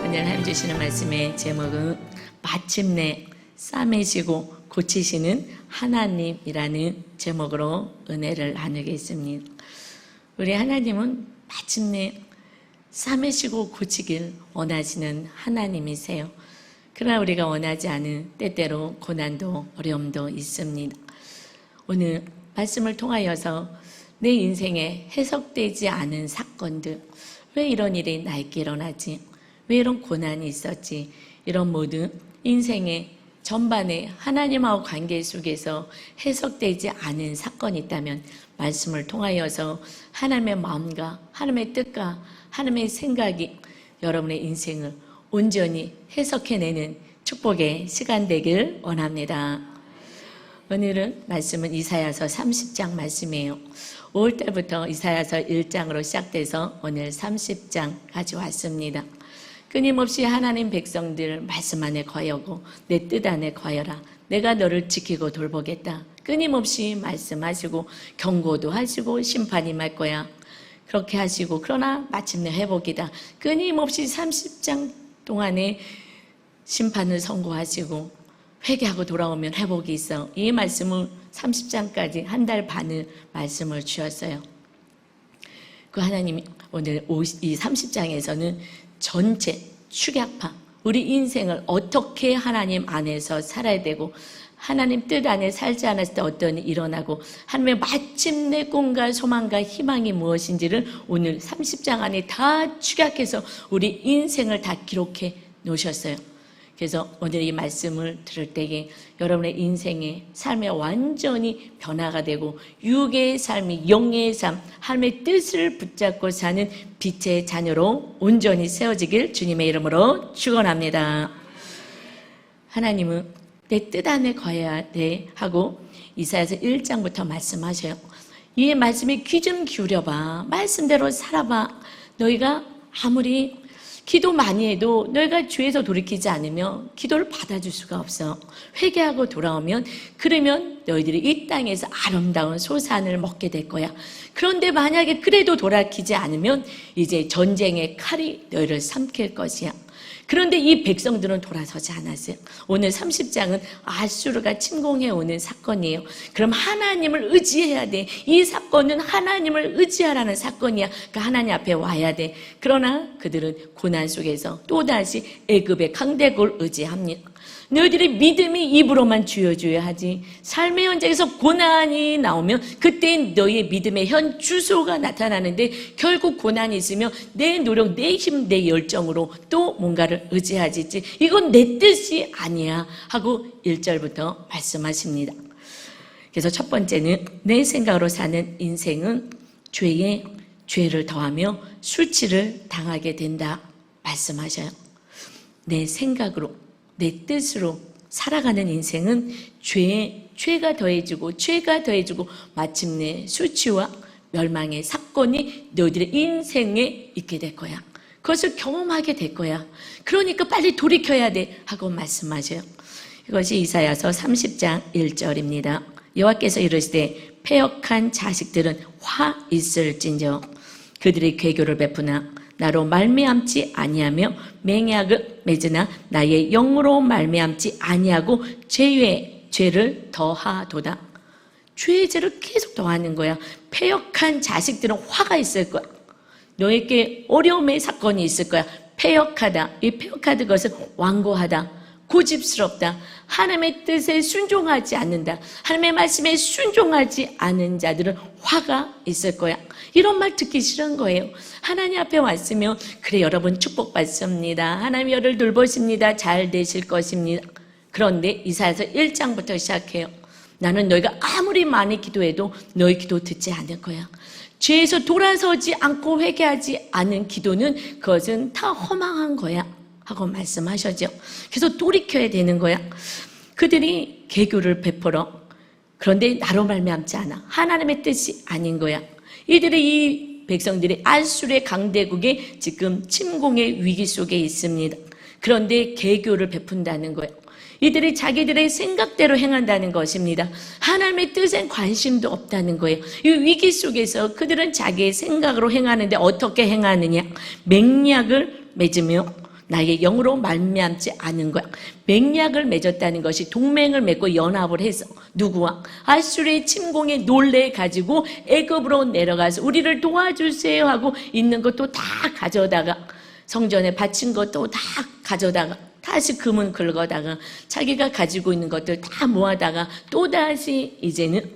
오늘 하나님 주시는 말씀의 제목은 마침내 싸매시고 고치시는 하나님이라는 제목으로 은혜를 나누겠습니다. 우리 하나님은 마침내 싸매시고 고치길 원하시는 하나님이세요. 그러나 우리가 원하지 않은 때때로 고난도 어려움도 있습니다. 오늘 말씀을 통하여서 내 인생에 해석되지 않은 사건들, 왜 이런 일이 나에게 일어나지? 왜 이런 고난이 있었지? 이런 모든 인생의 전반에 하나님하고 관계 속에서 해석되지 않은 사건이 있다면 말씀을 통하여서 하나님의 마음과 하나님의 뜻과 하나님의 생각이 여러분의 인생을 온전히 해석해내는 축복의 시간 되길 원합니다. 오늘은 말씀은 이사야서 30장 말씀이에요. 5월달부터 이사야서 1장으로 시작돼서 오늘 30장 가져왔습니다. 끊임없이 하나님 백성들 말씀 안에 거하고 내 뜻 안에 거하라. 내가 너를 지키고 돌보겠다. 끊임없이 말씀하시고 경고도 하시고 심판이 말 거야. 그렇게 하시고 그러나 마침내 회복이다. 끊임없이 30장 동안에 심판을 선고하시고 회개하고 돌아오면 회복이 있어. 이 말씀을 30장까지 한 달 반을 말씀을 주셨어요. 그 하나님이 오늘 이 30장에서는 전체 축약파, 우리 인생을 어떻게 하나님 안에서 살아야 되고 하나님 뜻 안에 살지 않았을 때 어떤 일이 일어나고 하나님의 마침내 꿈과 소망과 희망이 무엇인지를 오늘 30장 안에 다 축약해서 우리 인생을 다 기록해 놓으셨어요. 그래서 오늘 이 말씀을 들을 때에 여러분의 인생의 삶에 완전히 변화가 되고 육의 삶이 영의 삶, 하나님의 뜻을 붙잡고 사는 빛의 자녀로 온전히 세워지길 주님의 이름으로 축원합니다. 하나님은 내 뜻 안에 거해야 돼 하고 이사야서 1장부터 말씀하셔요. 이 말씀에 귀 좀 기울여봐. 말씀대로 살아봐. 너희가 아무리 기도 많이 해도 너희가 죄에서 돌이키지 않으면 기도를 받아줄 수가 없어. 회개하고 돌아오면 그러면 너희들이 이 땅에서 아름다운 소산을 먹게 될 거야. 그런데 만약에 그래도 돌이키지 않으면 이제 전쟁의 칼이 너희를 삼킬 것이야. 그런데 이 백성들은 돌아서지 않았어요. 오늘 30장은 아수르가 침공해오는 사건이에요. 그럼 하나님을 의지해야 돼. 이 사건은 하나님을 의지하라는 사건이야. 그러니까 하나님 앞에 와야 돼. 그러나 그들은 고난 속에서 또다시 애굽의 강대국을 의지합니다. 너희들의 믿음이 입으로만 주여줘야 하지. 삶의 현장에서 고난이 나오면 그때 너희의 믿음의 현 주소가 나타나는데 결국 고난이 있으면 내 노력, 내 힘, 내 열정으로 또 뭔가를 의지하지. 이건 내 뜻이 아니야 하고 1절부터 말씀하십니다. 그래서 첫 번째는 내 생각으로 사는 인생은 죄에 죄를 더하며 수치를 당하게 된다 말씀하셔요. 내 생각으로 내 뜻으로 살아가는 인생은 죄가 더해지고 죄가 더해지고 마침내 수치와 멸망의 사건이 너희들의 인생에 있게 될 거야. 그것을 경험하게 될 거야. 그러니까 빨리 돌이켜야 돼 하고 말씀하셔요. 이것이 이사야서 30장 1절입니다. 여호와께서 이르시되 패역한 자식들은 화 있을진저 그들이 괴교를 베푸나 나로 말미암지 아니하며 맹약을 맺으나 나의 영으로 말미암지 아니하고 죄의 죄를 더하도다. 죄의 죄를 계속 더하는 거야. 패역한 자식들은 화가 있을 거야. 너에게 어려움의 사건이 있을 거야. 패역하다. 이 패역하는 것은 완고하다. 고집스럽다. 하나님의 뜻에 순종하지 않는다. 하나님의 말씀에 순종하지 않은 자들은 화가 있을 거야. 이런 말 듣기 싫은 거예요. 하나님 앞에 왔으면 그래 여러분 축복받습니다. 하나님 여러분을 돌보십니다. 잘 되실 것입니다. 그런데 이사야서 1장부터 시작해요. 나는 너희가 아무리 많이 기도해도 너희 기도 듣지 않을 거야. 죄에서 돌아서지 않고 회개하지 않은 기도는 그것은 다 허망한 거야 하고 말씀하셨죠. 그래서 돌이켜야 되는 거야. 그들이 개교를 베풀어. 그런데 나로 말미암지 않아. 하나님의 뜻이 아닌 거야. 이 백성들이 아수르의 강대국에 지금 침공의 위기 속에 있습니다. 그런데 개교를 베푼다는 거예요. 이들이 자기들의 생각대로 행한다는 것입니다. 하나님의 뜻엔 관심도 없다는 거예요. 이 위기 속에서 그들은 자기의 생각으로 행하는데 어떻게 행하느냐? 맹약을 맺으며 나의 영으로 말미암지 않은 거야. 맹약을 맺었다는 것이 동맹을 맺고 연합을 해서 누구와? 아수르의 침공에 놀래가지고 애굽으로 내려가서 우리를 도와주세요 하고 있는 것도 다 가져다가 성전에 바친 것도 다 가져다가 다시 금은 긁어다가 자기가 가지고 있는 것들 다 모아다가 또다시 이제는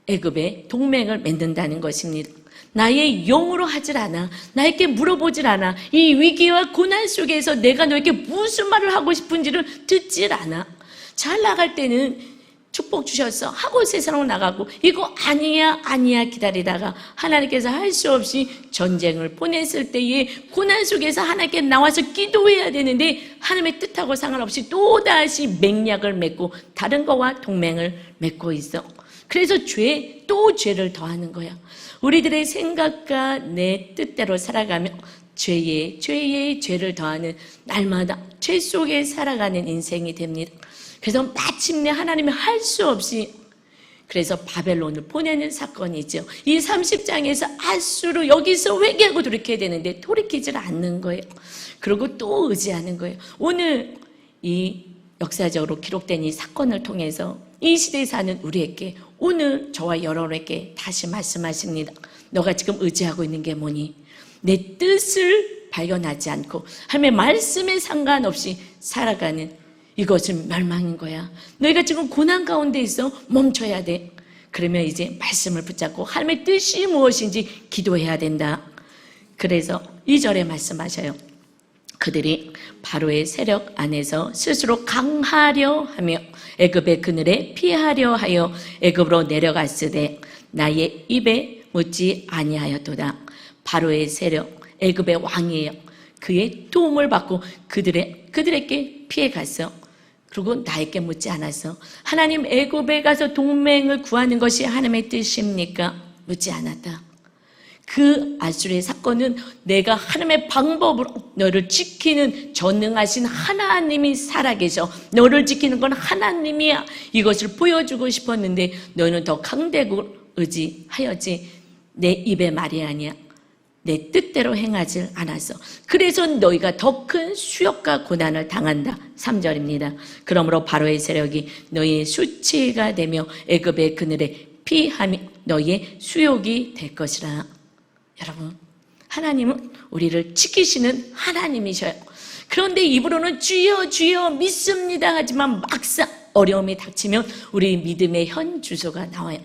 애굽에 동맹을 맺는다는 것입니다. 나의 영으로 하질 않아. 나에게 물어보질 않아. 이 위기와 고난 속에서 내가 너에게 무슨 말을 하고 싶은지를 듣질 않아. 잘 나갈 때는 축복 주셨어 하고 세상으로 나가고 이거 아니야 기다리다가 하나님께서 할 수 없이 전쟁을 보냈을 때에 고난 속에서 하나님께 나와서 기도해야 되는데 하나님의 뜻하고 상관없이 또다시 맹약을 맺고 다른 거와 동맹을 맺고 있어. 그래서 또 죄를 더하는 거야. 우리들의 생각과 내 뜻대로 살아가며 죄에 죄를 더하는 날마다 죄 속에 살아가는 인생이 됩니다. 그래서 마침내 하나님이 할 수 없이 그래서 바벨론을 보내는 사건이죠. 이 30장에서 아수르 여기서 회개하고 돌이켜야 되는데 돌이키질 않는 거예요. 그리고 또 의지하는 거예요. 오늘 이 역사적으로 기록된 이 사건을 통해서 이 시대에 사는 우리에게 오늘 저와 여러분에게 다시 말씀하십니다. 너가 지금 의지하고 있는 게 뭐니? 내 뜻을 발견하지 않고 하나님의 말씀에 상관없이 살아가는 이것은 멸망인 거야. 너희가 지금 고난 가운데 있어 멈춰야 돼. 그러면 이제 말씀을 붙잡고 하나님의 뜻이 무엇인지 기도해야 된다. 그래서 2절에 말씀하셔요. 그들이 바로의 세력 안에서 스스로 강하려 하며 애굽의 그늘에 피하려 하여 애굽으로 내려갔으되 나의 입에 묻지 아니하였도다. 바로의 세력, 애굽의 왕이에요. 그의 도움을 받고 그들에게 피해갔어. 그리고 나에게 묻지 않았어. 하나님 애굽에 가서 동맹을 구하는 것이 하나님의 뜻입니까? 묻지 않았다. 그 아수르의 사건은 내가 하나님의 방법으로 너를 지키는 전능하신 하나님이 살아계셔. 너를 지키는 건 하나님이야. 이것을 보여주고 싶었는데 너는 더 강대국을 의지하였지 내 입의 말이 아니야. 내 뜻대로 행하지 않았어. 그래서 너희가 더 큰 수욕과 고난을 당한다. 3절입니다. 그러므로 바로의 세력이 너희의 수치가 되며 애굽의 그늘에 피함이 너희의 수욕이 될 것이라. 여러분, 하나님은 우리를 지키시는 하나님이셔요. 그런데 입으로는 주여 주여 믿습니다 하지만 막상 어려움이 닥치면 우리 믿음의 현 주소가 나와요.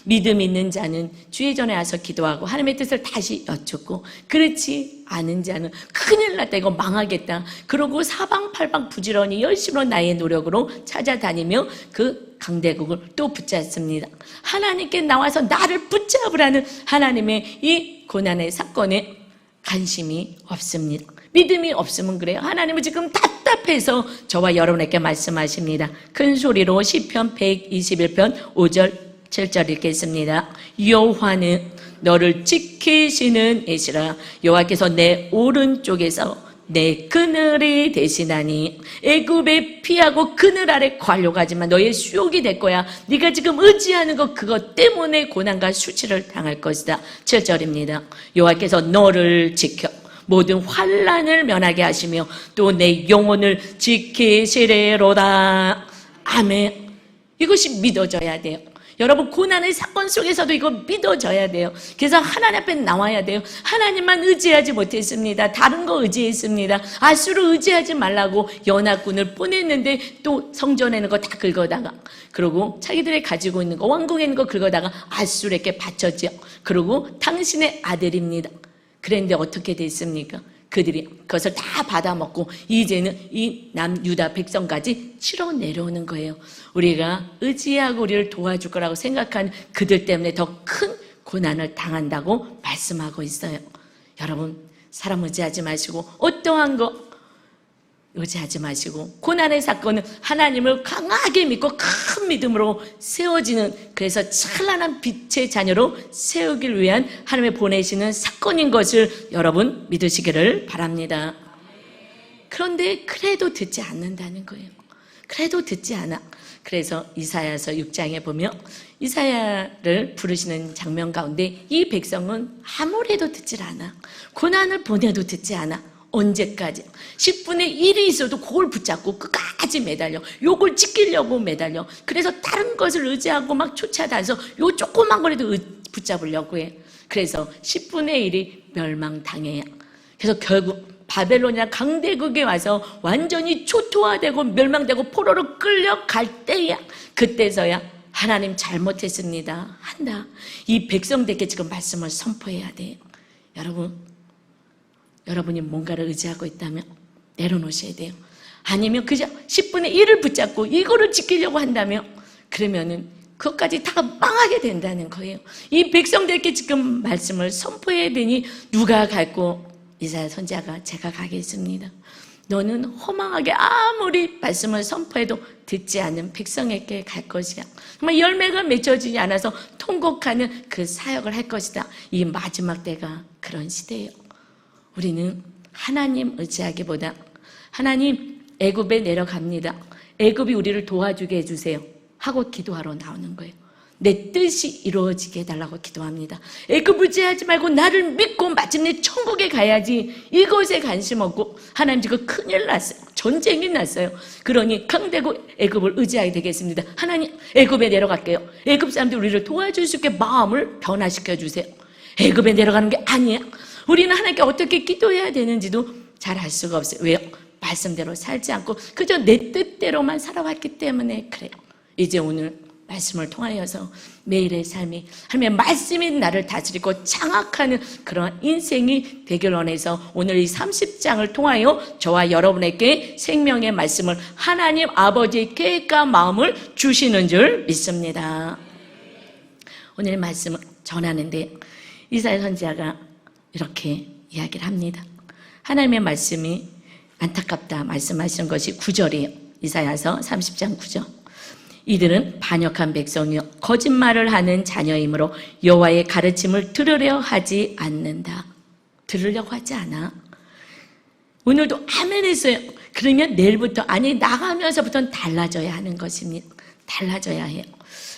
믿음 있는 자는 주의 전에 와서 기도하고 하나님의 뜻을 다시 여쭙고, 그렇지 않은 자는 큰일 났다, 이거 망하겠다, 그러고 사방팔방 부지런히 열심으로 나의 노력으로 찾아다니며 그 강대국을 또 붙잡습니다. 하나님께 나와서 나를 붙잡으라는 하나님의 이 고난의 사건에 관심이 없습니다. 믿음이 없으면 그래요. 하나님은 지금 답답해서 저와 여러분에게 말씀하십니다. 큰 소리로 시편 121편 5절 7절 읽겠습니다. 여호와는 너를 지키시는 이시라. 여호와께서 내 오른쪽에서 내 그늘이 되시나니. 애굽에 피하고 그늘 아래 관료가지만 너의 수욕이 될 거야. 네가 지금 의지하는 것 그것 때문에 고난과 수치를 당할 것이다. 7절입니다. 여호와께서 너를 지켜 모든 환난을 면하게 하시며 또 내 영혼을 지키시리로다. 아멘. 이것이 믿어져야 돼요. 여러분, 고난의 사건 속에서도 이거 믿어져야 돼요. 그래서 하나님 앞에 나와야 돼요. 하나님만 의지하지 못했습니다. 다른 거 의지했습니다. 아수르 의지하지 말라고 연합군을 보냈는데 또 성전에 있는 거 다 긁어다가, 그리고 자기들이 가지고 있는 거, 왕궁에 있는 거 긁어다가 아수르에게 바쳤죠. 그리고 당신의 아들입니다. 그런데 어떻게 됐습니까? 그들이 그것을 다 받아먹고 이제는 이 남유다 백성까지 치러 내려오는 거예요. 우리가 의지하고 우리를 도와줄 거라고 생각하는 그들 때문에 더 큰 고난을 당한다고 말씀하고 있어요. 여러분, 사람 의지하지 마시고 어떠한 거 의지하지 마시고, 고난의 사건은 하나님을 강하게 믿고 큰 믿음으로 세워지는, 그래서 찬란한 빛의 자녀로 세우길 위한 하나님의 보내시는 사건인 것을 여러분 믿으시기를 바랍니다. 그런데 그래도 듣지 않는다는 거예요. 그래도 듣지 않아. 그래서 이사야서 6장에 보면 이사야를 부르시는 장면 가운데 이 백성은 아무래도 듣질 않아. 고난을 보내도 듣지 않아. 언제까지? 10분의 1이 있어도 그걸 붙잡고 끝까지 매달려. 요걸 지키려고 매달려. 그래서 다른 것을 의지하고 막 쫓아다녀서 요 조그만 거라도 붙잡으려고 해. 그래서 10분의 1이 멸망당해요. 그래서 결국 바벨론이나 강대국에 와서 완전히 초토화되고 멸망되고 포로로 끌려갈 때야, 그때서야 하나님 잘못했습니다 한다. 이 백성들에게 지금 말씀을 선포해야 돼요. 여러분이 뭔가를 의지하고 있다면 내려놓으셔야 돼요. 아니면 그저 10분의 1을 붙잡고 이거를 지키려고 한다면 그러면은 그것까지 다 망하게 된다는 거예요. 이 백성들에게 지금 말씀을 선포해야 되니 누가 갈고? 이사야 선지자가 제가 가겠습니다. 너는 허망하게 아무리 말씀을 선포해도 듣지 않는 백성에게 갈 것이야. 정말 열매가 맺혀지지 않아서 통곡하는 그 사역을 할 것이다. 이 마지막 때가 그런 시대예요. 우리는 하나님 의지하기보다 하나님 애굽에 내려갑니다. 애굽이 우리를 도와주게 해주세요 하고 기도하러 나오는 거예요. 내 뜻이 이루어지게 해달라고 기도합니다. 애굽 의지하지 말고 나를 믿고 마침내 천국에 가야지. 이것에 관심 없고 하나님 지금 큰일 났어요. 전쟁이 났어요. 그러니 강대국 애굽을 의지하게 되겠습니다. 하나님 애굽에 내려갈게요. 애굽 사람들이 우리를 도와줄 수 있게 마음을 변화시켜 주세요. 애굽에 내려가는 게 아니에요. 우리는 하나님께 어떻게 기도해야 되는지도 잘 알 수가 없어요. 왜요? 말씀대로 살지 않고 그저 내 뜻대로만 살아왔기 때문에 그래요. 이제 오늘 말씀을 통하여서 매일의 삶이 하나님의 말씀이 나를 다스리고 장악하는 그런 인생이 되길 원해서 오늘 이 30장을 통하여 저와 여러분에게 생명의 말씀을 하나님 아버지의 계획과 마음을 주시는 줄 믿습니다. 오늘 말씀을 전하는데 이사야 선지자가 이렇게 이야기를 합니다. 하나님의 말씀이 안타깝다 말씀하시는 것이 9절이에요. 이사야서 30장 9절. 이들은 반역한 백성이요 거짓말을 하는 자녀이므로 여호와의 가르침을 들으려 하지 않는다. 들으려고 하지 않아. 오늘도 아멘 했어요. 그러면 내일부터 아니 나가면서부터는 달라져야 하는 것입니다. 달라져야 해요.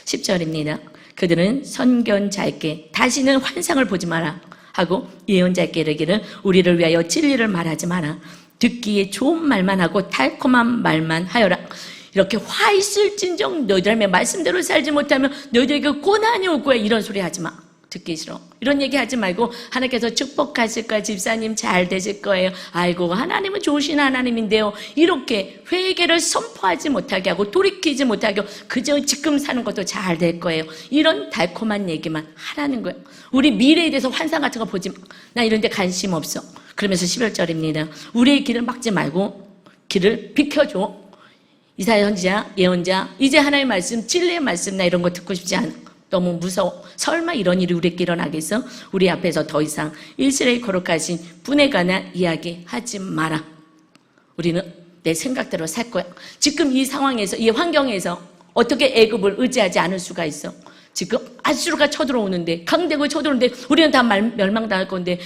10절입니다. 그들은 선견자에게 다시는 환상을 보지 마라 하고 예언자에게 이르기를 우리를 위하여 진리를 말하지 마라. 듣기에 좋은 말만 하고 달콤한 말만 하여라. 이렇게 화 있을진정 너희들의 말씀대로 살지 못하면 너희들에게 고난이 올 거야. 이런 소리 하지 마. 듣기 싫어. 이런 얘기 하지 말고 하나님께서 축복하실 거야. 집사님 잘 되실 거예요. 아이고 하나님은 좋으신 하나님인데요. 이렇게 회개를 선포하지 못하게 하고 돌이키지 못하게 하고 그저 지금 사는 것도 잘 될 거예요. 이런 달콤한 얘기만 하라는 거예요. 우리 미래에 대해서 환상 같은 거 보지 마. 나 이런 데 관심 없어. 그러면서 11절입니다. 우리의 길을 막지 말고 길을 비켜줘. 이사야 선지자, 예언자, 이제 하나님의 말씀, 진리의 말씀 나 이런 거 듣고 싶지 않아. 너무 무서워. 설마 이런 일이 우리에게 일어나겠어? 우리 앞에서 더 이상 일시에 거룩하신 분에 관한 이야기 하지 마라. 우리는 내 생각대로 살 거야. 지금 이 상황에서, 이 환경에서 어떻게 애굽을 의지하지 않을 수가 있어? 지금 아수르가 쳐들어오는데, 강대국이 쳐들어오는데 우리는 다 멸망당할 건데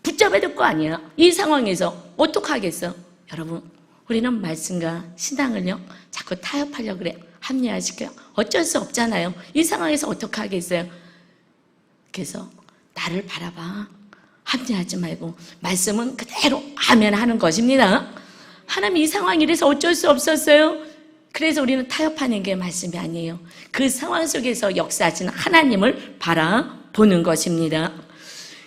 붙잡아야 될 거 아니야. 이 상황에서 어떡하겠어? 여러분, 우리는 말씀과 신앙을요 자꾸 타협하려고 그래요. 합리화시켜요. 어쩔 수 없잖아요. 이 상황에서 어떻게 하겠어요? 그래서 나를 바라봐. 합리화하지 말고 말씀은 그대로 아멘 하는 것입니다. 하나님 이 상황 이래서 어쩔 수 없었어요. 그래서 우리는 타협하는 게 말씀이 아니에요. 그 상황 속에서 역사하시는 하나님을 바라보는 것입니다.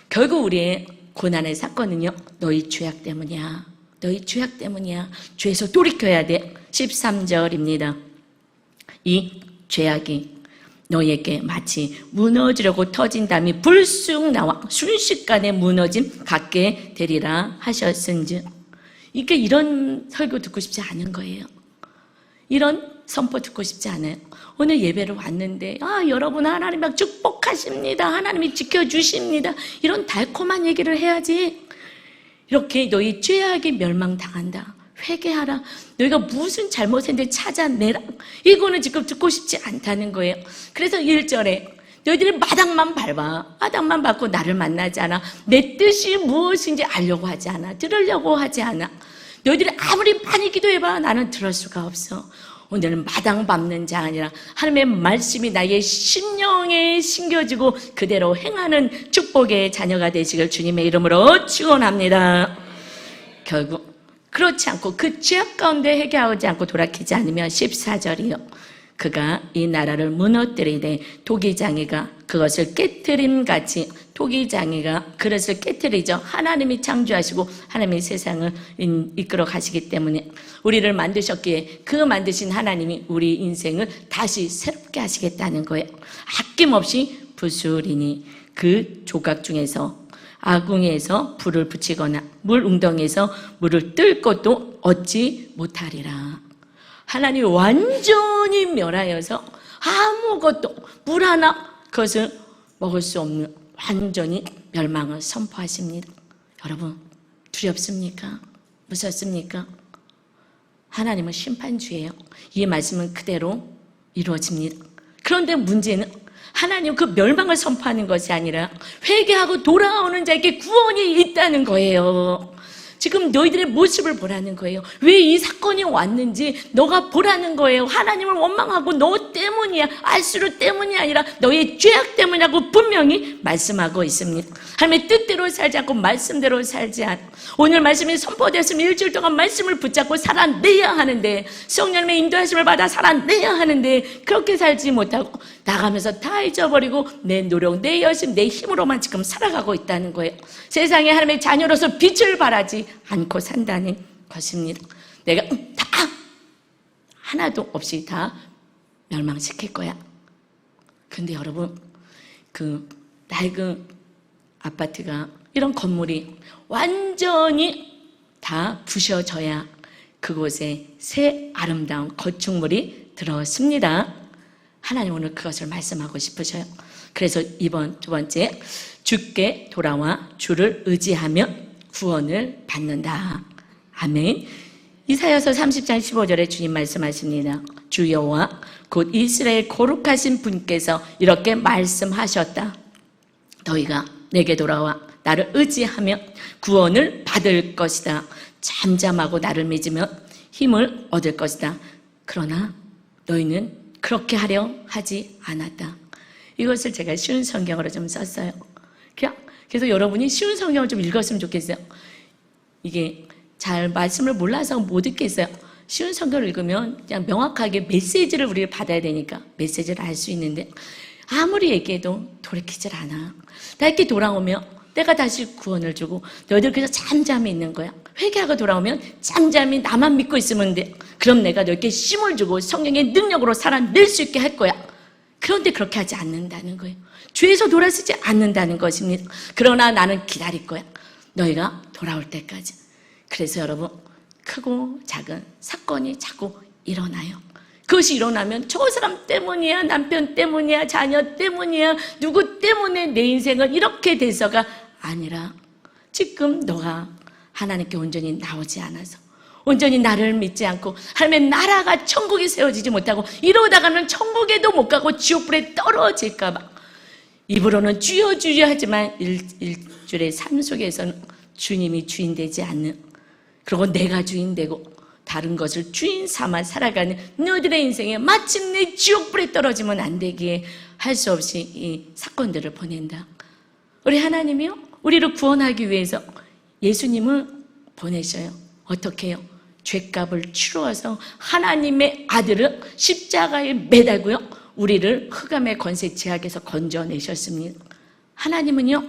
결국 우리의 고난의 사건은요 너희 죄악 때문이야. 너희 죄악 때문이야. 죄에서 돌이켜야 돼. 13절입니다. 이 죄악이 너희에게 마치 무너지려고 터진 담이 불쑥 나와 순식간에 무너짐 갖게 되리라 하셨은즉. 이게 이런 설교 듣고 싶지 않은 거예요. 이런 선포 듣고 싶지 않아요. 오늘 예배를 왔는데 여러분 하나님 막 축복하십니다. 하나님이 지켜주십니다. 이런 달콤한 얘기를 해야지. 이렇게 너희 죄악이 멸망당한다. 회개하라. 너희가 무슨 잘못했는데 찾아내라. 이거는 지금 듣고 싶지 않다는 거예요. 그래서 1절에 너희들이 마당만 밟아. 마당만 밟고 나를 만나지 않아. 내 뜻이 무엇인지 알려고 하지 않아. 들으려고 하지 않아. 너희들이 아무리 많이 기도해봐. 나는 들을 수가 없어. 오늘은 마당 밟는 자 아니라 하나님의 말씀이 나의 심령에 심겨지고 그대로 행하는 축복의 자녀가 되시길 주님의 이름으로 축원합니다. 결국 그렇지 않고 그 죄악 가운데 회개하지 않고 돌아키지 않으면 14절이요. 그가 이 나라를 무너뜨리되 토기장이가 그것을 깨트림같이 토기장이가 그릇을 깨트리죠. 하나님이 창조하시고 하나님이 세상을 이끌어 가시기 때문에 우리를 만드셨기에 그 만드신 하나님이 우리 인생을 다시 새롭게 하시겠다는 거예요. 아낌없이 부수리니 그 조각 중에서 아궁이에서 불을 붙이거나 물 웅덩이에서 물을 뜰 것도 얻지 못하리라. 하나님이 완전히 멸하여서 아무것도 물 하나 그것을 먹을 수 없는 완전히 멸망을 선포하십니다. 여러분 두렵습니까? 무섭습니까? 하나님은 심판주예요. 이 말씀은 그대로 이루어집니다. 그런데 문제는 하나님 그 멸망을 선포하는 것이 아니라 회개하고 돌아오는 자에게 구원이 있다는 거예요. 지금 너희들의 모습을 보라는 거예요. 왜 이 사건이 왔는지 너가 보라는 거예요. 하나님을 원망하고 너 때문이야, 알수록 때문이 아니라 너의 죄악 때문이라고 분명히 말씀하고 있습니다. 하나님의 뜻대로 살지 않고 말씀대로 살지 않고 오늘 말씀이 선포되었으면 일주일 동안 말씀을 붙잡고 살아내야 하는데 성령님의 인도하심을 받아 살아내야 하는데 그렇게 살지 못하고 나가면서 다 잊어버리고 내 노력, 내 열심, 내 힘으로만 지금 살아가고 있다는 거예요. 세상에 하나님의 자녀로서 빛을 발하지 않고 산다는 것입니다. 내가 다 하나도 없이 다 멸망시킬 거야. 근데 여러분 그 낡은 아파트가 이런 건물이 완전히 다 부셔져야 그곳에 새 아름다운 건축물이 들어섭니다. 하나님 오늘 그것을 말씀하고 싶으셔요. 그래서 이번 두 번째 주께 돌아와 주를 의지하며 구원을 받는다. 아멘. 이사야서 30장 15절에 주님 말씀하십니다. 주 여호와 곧 이스라엘 거룩하신 분께서 이렇게 말씀하셨다. 너희가 내게 돌아와 나를 의지하며 구원을 받을 것이다. 잠잠하고 나를 믿으며 힘을 얻을 것이다. 그러나 너희는 그렇게 하려 하지 않았다. 이것을 제가 쉬운 성경으로 좀 썼어요. 그래서 여러분이 쉬운 성경을 좀 읽었으면 좋겠어요. 이게 잘 말씀을 몰라서 못 읽겠어요. 쉬운 성경을 읽으면 그냥 명확하게 메시지를 우리가 받아야 되니까 메시지를 알 수 있는데 아무리 얘기해도 돌이키질 않아. 나 이렇게 돌아오면 내가 다시 구원을 주고 너희들 그래서 잠잠히 있는 거야. 회개하고 돌아오면 잠잠히 나만 믿고 있으면 돼. 그럼 내가 너에게 힘을 주고 성령의 능력으로 살아낼 수 있게 할 거야. 그런데 그렇게 하지 않는다는 거예요. 죄에서 돌아서지 않는다는 것입니다. 그러나 나는 기다릴 거야. 너희가 돌아올 때까지. 그래서 여러분 크고 작은 사건이 자꾸 일어나요. 그것이 일어나면 저 사람 때문이야, 남편 때문이야, 자녀 때문이야, 누구 때문에 내 인생은 이렇게 돼서가 아니라 지금 너가 하나님께 온전히 나오지 않아서 온전히 나를 믿지 않고 하나님의 나라가 천국에 세워지지 못하고 이러다가는 천국에도 못 가고 지옥불에 떨어질까 봐 입으로는 주여 주여 하지만 일주일의 삶 속에서는 주님이 주인 되지 않는, 그리고 내가 주인 되고 다른 것을 주인 삼아 살아가는 너희들의 인생에 마침내 지옥불에 떨어지면 안 되기에 할 수 없이 이 사건들을 보낸다. 우리 하나님이요 우리를 구원하기 위해서 예수님을 보내셔요. 어떻게 해요? 죄값을 치루어서 하나님의 아들을 십자가에 매달고요 우리를 흑암의 권세 제약에서 건져내셨습니다. 하나님은요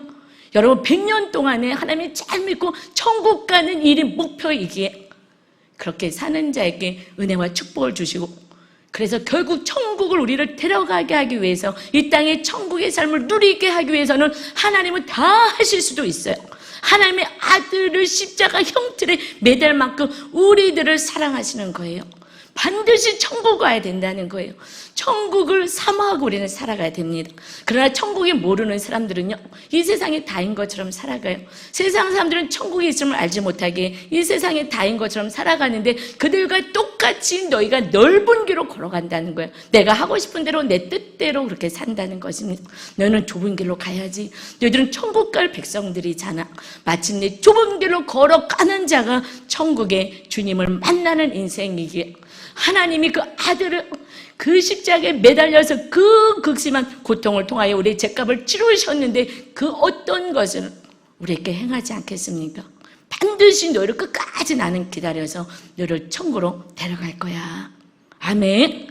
여러분 100년 동안에 하나님이 잘 믿고 천국 가는 일이 목표이기에 그렇게 사는 자에게 은혜와 축복을 주시고 그래서 결국 천국을 우리를 데려가게 하기 위해서 이 땅에 천국의 삶을 누리게 하기 위해서는 하나님은 다 하실 수도 있어요. 하나님의 아들을 십자가 형틀에 매달 만큼 우리들을 사랑하시는 거예요. 반드시 천국 가야 된다는 거예요. 천국을 사모하고 우리는 살아가야 됩니다. 그러나 천국이 모르는 사람들은요 이 세상에 다인 것처럼 살아가요. 세상 사람들은 천국에 있음을 알지 못하게 이 세상에 다인 것처럼 살아가는데 그들과 똑같이 너희가 넓은 길로 걸어간다는 거예요. 내가 하고 싶은 대로 내 뜻대로 그렇게 산다는 것입니다. 너는 좁은 길로 가야지. 너희들은 천국 갈 백성들이잖아. 마침내 좁은 길로 걸어가는 자가 천국에 주님을 만나는 인생이기에 하나님이 그 아들을 그 십자가에 매달려서 그 극심한 고통을 통하여 우리의 죄값을 치르셨는데 그 어떤 것을 우리에게 행하지 않겠습니까? 반드시 너를 끝까지 나는 기다려서 너를 천국으로 데려갈 거야. 아멘.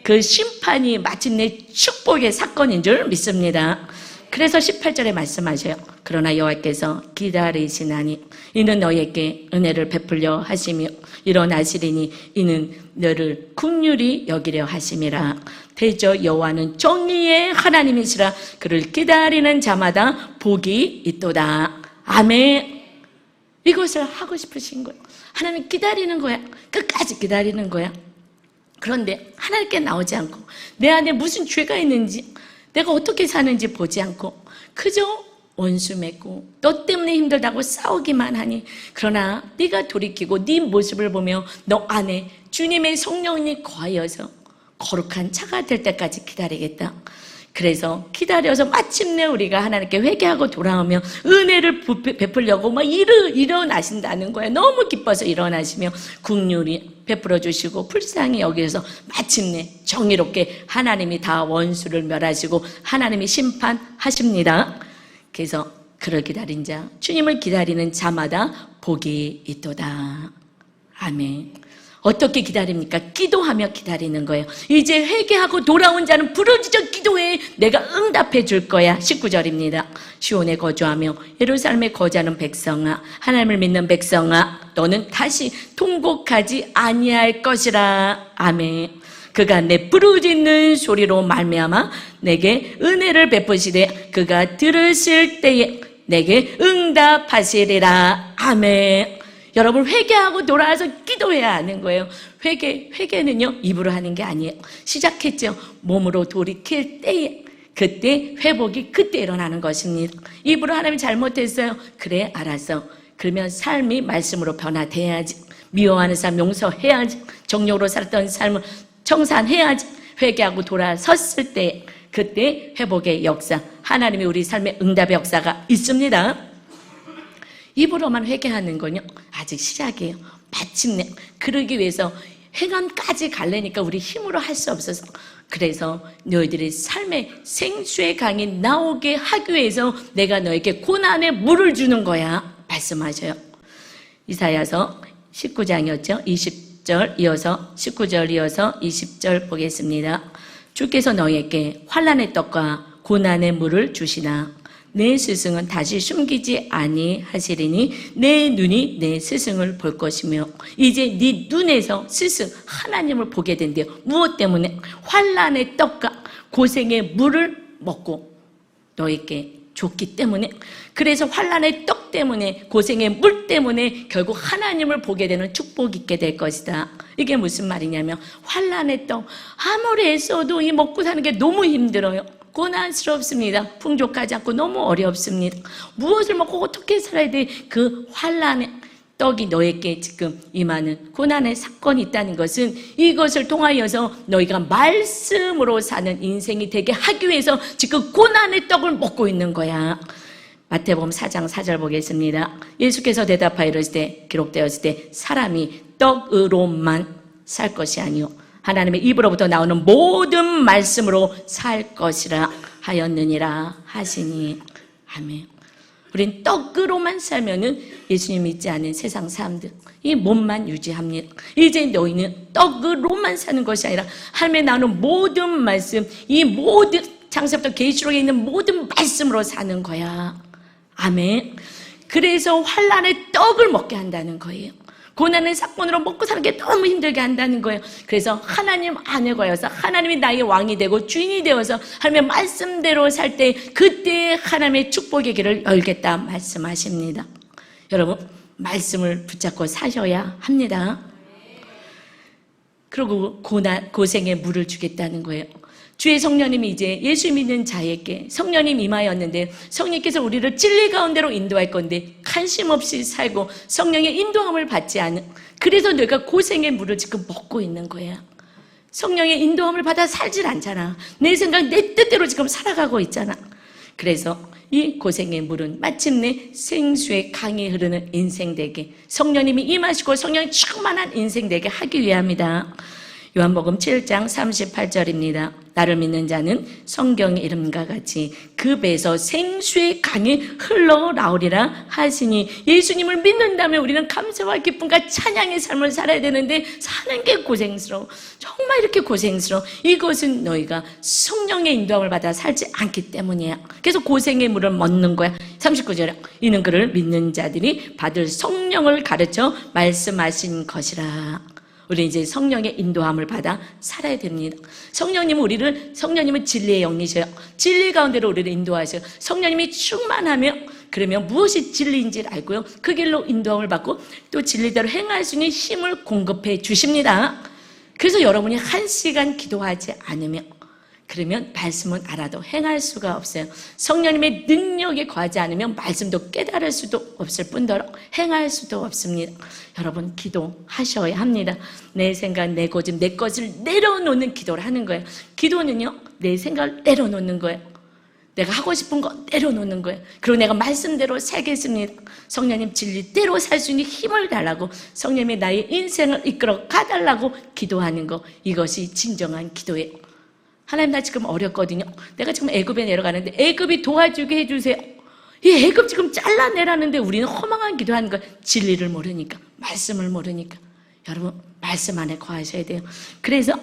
그 심판이 마침내 축복의 사건인 줄 믿습니다. 그래서 18절에 말씀하셔요. 그러나 여호와께서 기다리시나니 이는 너에게 은혜를 베풀려 하시며 일어나시리니 이는 너를 긍휼히 여기려 하심이라. 대저 여호와는 정의의 하나님이시라. 그를 기다리는 자마다 복이 있도다. 아멘. 이것을 하고 싶으신 거예요. 하나님 기다리는 거야. 끝까지 기다리는 거야. 그런데 하나님께 나오지 않고 내 안에 무슨 죄가 있는지 내가 어떻게 사는지 보지 않고 그저 원수 맺고 너 때문에 힘들다고 싸우기만 하니, 그러나 네가 돌이키고 네 모습을 보며 너 안에 주님의 성령이 거하여서 거룩한 차가 될 때까지 기다리겠다. 그래서 기다려서 마침내 우리가 하나님께 회개하고 돌아오며 은혜를 베풀려고 막 일어나신다는 거예요. 너무 기뻐서 일어나시며 긍휼히 베풀어 주시고 불쌍히 여기서 마침내 정의롭게 하나님이 다 원수를 멸하시고 하나님이 심판하십니다. 그래서 그를 기다린 자, 주님을 기다리는 자마다 복이 있도다. 아멘. 어떻게 기다립니까? 기도하며 기다리는 거예요. 이제 회개하고 돌아온 자는 부르짖어 기도해 내가 응답해 줄 거야. 19절입니다. 시온에 거주하며 예루살렘에 거주하는 백성아, 하나님을 믿는 백성아, 너는 다시 통곡하지 아니할 것이라. 아멘. 그가 내 부르짖는 소리로 말미암아 내게 은혜를 베푸시되 그가 들으실 때에 내게 응답하시리라. 아멘. 여러분, 회개하고 돌아와서 기도해야 하는 거예요. 회개는요 입으로 하는 게 아니에요. 시작했죠. 몸으로 돌이킬 때에, 그때 회복이 그때 일어나는 것입니다. 입으로 하나님 잘못했어요. 그래, 알았어. 그러면 삶이 말씀으로 변화돼야지. 미워하는 사람 용서해야지. 정욕으로 살았던 삶을 청산해야지. 회개하고 돌아섰을 때 그때 회복의 역사, 하나님이 우리 삶의 응답의 역사가 있습니다. 입으로만 회개하는 건요 아직 시작이에요. 마침내 그러기 위해서 행함까지 가려니까 우리 힘으로 할 수 없어서, 그래서 너희들이 삶의 생수의 강이 나오게 하기 위해서 내가 너에게 고난의 물을 주는 거야 말씀하셔요. 이사야서 19장이었죠. 20절 이어서 19절 이어서 20절 보겠습니다. 주께서 너에게 환난의 떡과 고난의 물을 주시나 내 스승은 다시 숨기지 아니하시리니 내 눈이 내 스승을 볼 것이며. 이제 네 눈에서 스승 하나님을 보게 된대요. 무엇 때문에? 환난의 떡과 고생의 물을 먹고 너에게 줬기 때문에. 그래서 환난의 떡 때문에, 고생의 물 때문에 결국 하나님을 보게 되는 축복이 있게 될 것이다. 이게 무슨 말이냐면, 환난의 떡 아무리 애써도 이 먹고 사는 게 너무 힘들어요. 고난스럽습니다. 풍족하지 않고 너무 어렵습니다. 무엇을 먹고 어떻게 살아야 돼? 그 환난의 떡이 너에게 지금 임하는 고난의 사건이 있다는 것은 이것을 통하여서 너희가 말씀으로 사는 인생이 되게 하기 위해서 지금 고난의 떡을 먹고 있는 거야. 마태복음 4장 4절 보겠습니다. 예수께서 대답하여 이르시되 기록되었을 때 사람이 떡으로만 살 것이 아니요 하나님의 입으로부터 나오는 모든 말씀으로 살 것이라 하였느니라 하시니. 아멘. 우린 떡으로만 살면은 예수님 믿지 않은 세상 사람들 이 몸만 유지합니다. 이제 너희는 떡으로만 사는 것이 아니라 하나님의 나오는 모든 말씀, 이 모든 창세부터 계시록에 있는 모든 말씀으로 사는 거야. 아멘. 그래서 환난의 떡을 먹게 한다는 거예요. 고난의 사건으로 먹고 사는 게 너무 힘들게 한다는 거예요. 그래서 하나님 안에 거여서 하나님이 나의 왕이 되고 주인이 되어서 하나님의 말씀대로 살 때 그때 하나님의 축복의 길을 열겠다 말씀하십니다. 여러분, 말씀을 붙잡고 사셔야 합니다. 그리고 고생의 물을 주겠다는 거예요. 주의 성령님이 이제 예수 믿는 자에게 성령님 임하였는데, 성령께서 우리를 진리 가운데로 인도할 건데 관심 없이 살고 성령의 인도함을 받지 않은, 그래서 내가 고생의 물을 지금 먹고 있는 거야. 성령의 인도함을 받아 살질 않잖아. 내 생각 내 뜻대로 지금 살아가고 있잖아. 그래서 이 고생의 물은 마침내 생수의 강이 흐르는 인생 되게, 성령님이 임하시고 성령이 충만한 인생 되게 하기 위함이다. 요한복음 7장 38절입니다. 나를 믿는 자는 성경의 이름과 같이 그 배에서 생수의 강이 흘러나오리라 하시니, 예수님을 믿는다면 우리는 감사와 기쁨과 찬양의 삶을 살아야 되는데 사는 게 고생스러워. 정말 이렇게 고생스러워. 이것은 너희가 성령의 인도함을 받아 살지 않기 때문이야. 그래서 고생의 물을 먹는 거야. 39절에 이는 그를 믿는 자들이 받을 성령을 가르쳐 말씀하신 것이라. 우리 이제 성령의 인도함을 받아 살아야 됩니다. 성령님은 진리의 영이셔요. 진리 가운데로 우리를 인도하셔요. 성령님이 충만하며, 그러면 무엇이 진리인지를 알고요, 그 길로 인도함을 받고 또 진리대로 행할 수 있는 힘을 공급해 주십니다. 그래서 여러분이 1시간 기도하지 않으면, 그러면 말씀은 알아도 행할 수가 없어요. 성령님의 능력에 거하지 않으면 말씀도 깨달을 수도 없을 뿐더러 행할 수도 없습니다. 여러분, 기도하셔야 합니다. 내 생각, 내 고집, 내 것을 내려놓는 기도를 하는 거예요. 기도는요, 내 생각을 내려놓는 거예요. 내가 하고 싶은 거 내려놓는 거예요. 그리고 내가 말씀대로 살겠습니다. 성령님 진리대로 살 수 있는 힘을 달라고, 성령님이 나의 인생을 이끌어 가달라고 기도하는 거, 이것이 진정한 기도예요. 하나님, 나 지금 어렵거든요. 내가 지금 애굽에 내려가는데 애굽이 도와주게 해주세요. 이 애굽 지금 잘라내라는데 우리는 허망한 기도하는 거예요. 진리를 모르니까, 말씀을 모르니까. 여러분, 말씀 안에 거하셔야 돼요. 그래서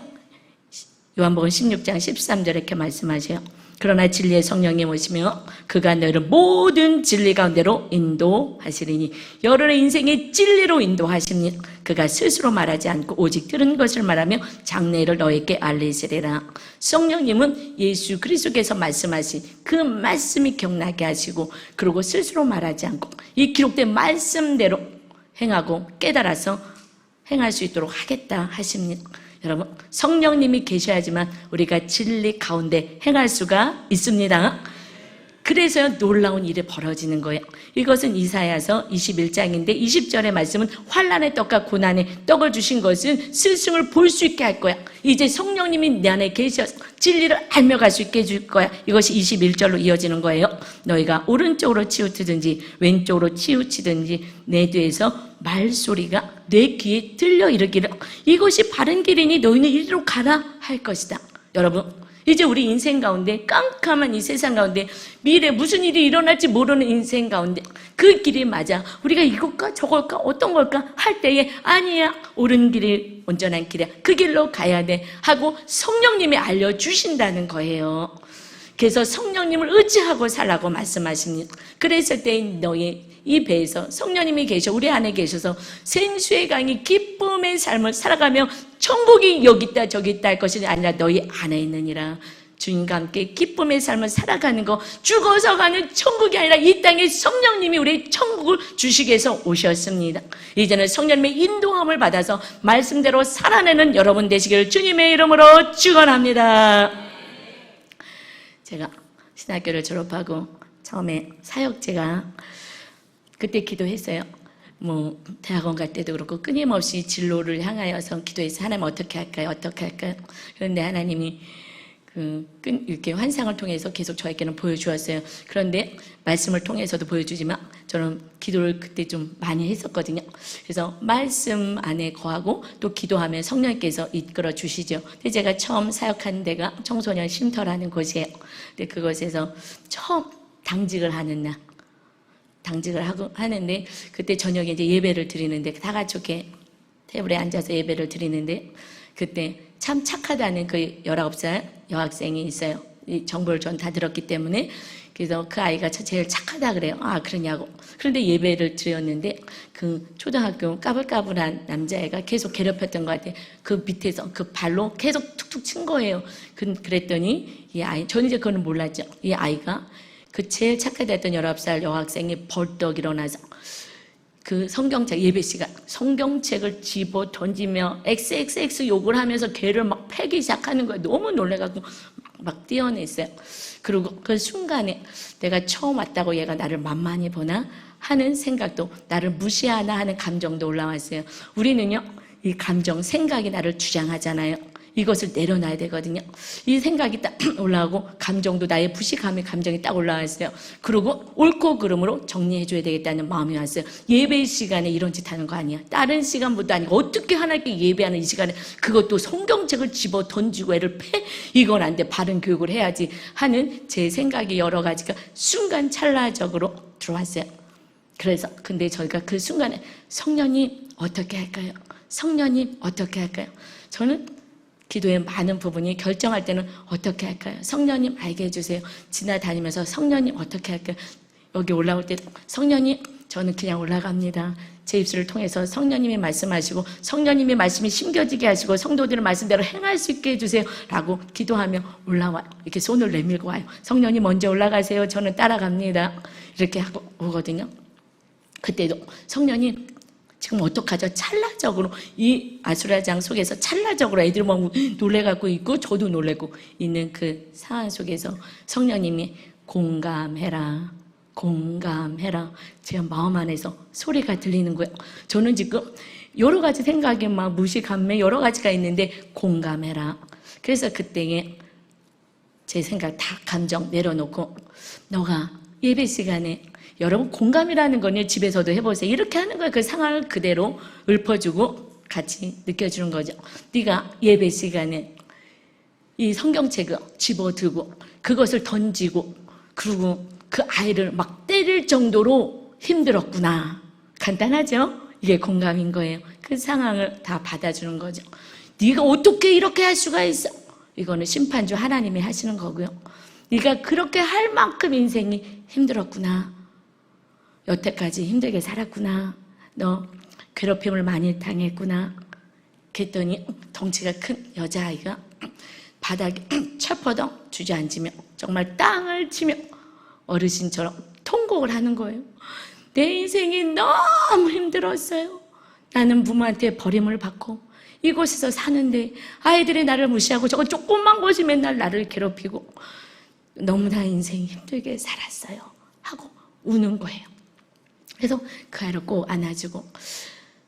요한복음 16장 13절에 이렇게 말씀하세요. 그러나 진리의 성령님 오시며 그가 너희를 모든 진리 가운데로 인도하시리니, 여러분의 인생의 진리로 인도하십니다. 그가 스스로 말하지 않고 오직 들은 것을 말하며 장래를 너희에게 알리시리라. 성령님은 예수 그리스도께서 말씀하신 그 말씀이 기억나게 하시고, 그리고 스스로 말하지 않고 이 기록된 말씀대로 행하고 깨달아서 행할 수 있도록 하겠다 하십니다. 여러분, 성령님이 계셔야지만 우리가 진리 가운데 행할 수가 있습니다. 그래서 놀라운 일이 벌어지는 거예요. 이것은 이사야서 21장인데 20절의 말씀은 환난의 떡과 고난의 떡을 주신 것은 스승을 볼 수 있게 할 거야. 이제 성령님이 내 안에 계셔서 진리를 알며 갈 수 있게 해줄 거야. 이것이 21절로 이어지는 거예요. 너희가 오른쪽으로 치우치든지 왼쪽으로 치우치든지 내 뒤에서 말소리가 내 귀에 들려 이르기를 이것이 바른 길이니 너희는 이리로 가라 할 것이다. 여러분, 이제 우리 인생 가운데, 깜깜한 이 세상 가운데 미래 무슨 일이 일어날지 모르는 인생 가운데 그 길이 맞아, 우리가 이것과 저걸까 어떤 걸까 할 때에 아니야, 옳은 길이 온전한 길이야, 그 길로 가야 돼 하고 성령님이 알려주신다는 거예요. 그래서 성령님을 의지하고 살라고 말씀하십니다. 그랬을 때 너희 이 배에서 성령님이 계셔, 우리 안에 계셔서 생수의 강이 기쁨의 삶을 살아가며 천국이 여기 있다 저기 있다 할 것이 아니라 너희 안에 있느니라. 주님과 함께 기쁨의 삶을 살아가는 거, 죽어서 가는 천국이 아니라 이 땅에 성령님이 우리 천국을 주시기 위해서 오셨습니다. 이제는 성령님의 인도함을 받아서 말씀대로 살아내는 여러분 되시기를 주님의 이름으로 축원합니다. 제가 신학교를 졸업하고 처음에 사역제가 그때 기도했어요. 대학원 갈 때도 그렇고 끊임없이 진로를 향하여서 기도해서 하나님 어떻게 할까요? 어떻게 할까요? 그런데 하나님이 이렇게 환상을 통해서 계속 저에게는 보여주었어요. 그런데 말씀을 통해서도 보여주지만 저는 기도를 그때 좀 많이 했었거든요. 그래서 말씀 안에 거하고 또 기도하면 성령께서 이끌어 주시죠. 근데 제가 처음 사역한 데가 청소년 쉼터라는 곳이에요. 근데 그곳에서 처음 당직을 하는 날, 당직을 하는데 그때 저녁에 이제 예배를 드리는데 다 같이 이렇게 테이블에 앉아서 예배를 드리는데 그때 참 착하다는 그 19살 여학생이 있어요. 이 정보를 전 다 들었기 때문에. 그래서 그 아이가 제일 착하다 그래요. 아, 그러냐고. 그런데 예배를 드렸는데 그 초등학교 까불까불한 남자애가 계속 괴롭혔던 것 같아요. 그 밑에서 그 발로 계속 툭툭 친 거예요. 그랬더니 이 아이, 저는 이제 그거는 몰랐죠. 이 아이가 그 제일 착하다 했던 19살 여학생이 벌떡 일어나서 그 성경책, 예배 시간 성경책을 집어 던지며 XXX 욕을 하면서 걔를 막 패기 시작하는 거예요. 너무 놀래갖고 막 뛰어냈어요. 그리고 그 순간에 내가 처음 왔다고 얘가 나를 만만히 보나 하는 생각도, 나를 무시하나 하는 감정도 올라왔어요. 우리는요, 이 감정, 생각이 나를 주장하잖아요. 이것을 내려놔야 되거든요. 이 생각이 딱 올라오고 감정도 나의 부식함의 감정이 딱 올라왔어요. 그리고 옳고 그름으로 정리해줘야 되겠다는 마음이 왔어요. 예배 시간에 이런 짓 하는 거 아니야. 다른 시간보다 아니고 어떻게 하나님께 예배하는 이 시간에 그것도 성경책을 집어 던지고 애를 패? 이건 안 돼. 바른 교육을 해야지 하는 제 생각이 여러 가지가 순간 찰나적으로 들어왔어요. 그래서 근데 저희가 그 순간에 성령님 어떻게 할까요? 성령님 어떻게 할까요? 저는 기도의 많은 부분이 결정할 때는 어떻게 할까요? 성령님 알게 해주세요. 지나다니면서 성령님 어떻게 할까요? 여기 올라올 때 성령님 저는 그냥 올라갑니다. 제 입술을 통해서 성령님이 말씀하시고 성령님의 말씀이 심겨지게 하시고 성도들의 말씀대로 행할 수 있게 해주세요 라고 기도하며 올라와요. 이렇게 손을 내밀고 와요. 성령님 먼저 올라가세요. 저는 따라갑니다. 이렇게 하고 오거든요. 그때도 성령님 지금 어떡하죠? 찰나적으로 이 아수라장 속에서 찰나적으로 애들 막 놀래갖고 있고 저도 놀래고 있는 그 상황 속에서 성령님이 공감해라 공감해라 제 마음 안에서 소리가 들리는 거예요. 저는 지금 여러 가지 생각이 막 무식함에 여러 가지가 있는데 공감해라. 그래서 그때에 제 생각 다 감정 내려놓고 너가 예배 시간에 여러분 공감이라는 건요 집에서도 해보세요. 이렇게 하는 거예요. 그 상황을 그대로 읊어주고 같이 느껴주는 거죠. 네가 예배 시간에 이 성경책을 집어들고 그것을 던지고 그리고 그 아이를 막 때릴 정도로 힘들었구나. 간단하죠? 이게 공감인 거예요. 그 상황을 다 받아주는 거죠. 네가 어떻게 이렇게 할 수가 있어? 이거는 심판주 하나님이 하시는 거고요. 네가 그렇게 할 만큼 인생이 힘들었구나. 여태까지 힘들게 살았구나. 너 괴롭힘을 많이 당했구나. 그랬더니 덩치가 큰 여자아이가 바닥에 철퍼덩 주저앉으며 정말 땅을 치며 어르신처럼 통곡을 하는 거예요. 내 인생이 너무 힘들었어요. 나는 부모한테 버림을 받고 이곳에서 사는데 아이들이 나를 무시하고 저거 조그만 곳이 맨날 나를 괴롭히고 너무나 인생이 힘들게 살았어요 하고 우는 거예요. 그래서 그 아이를 꼭 안아주고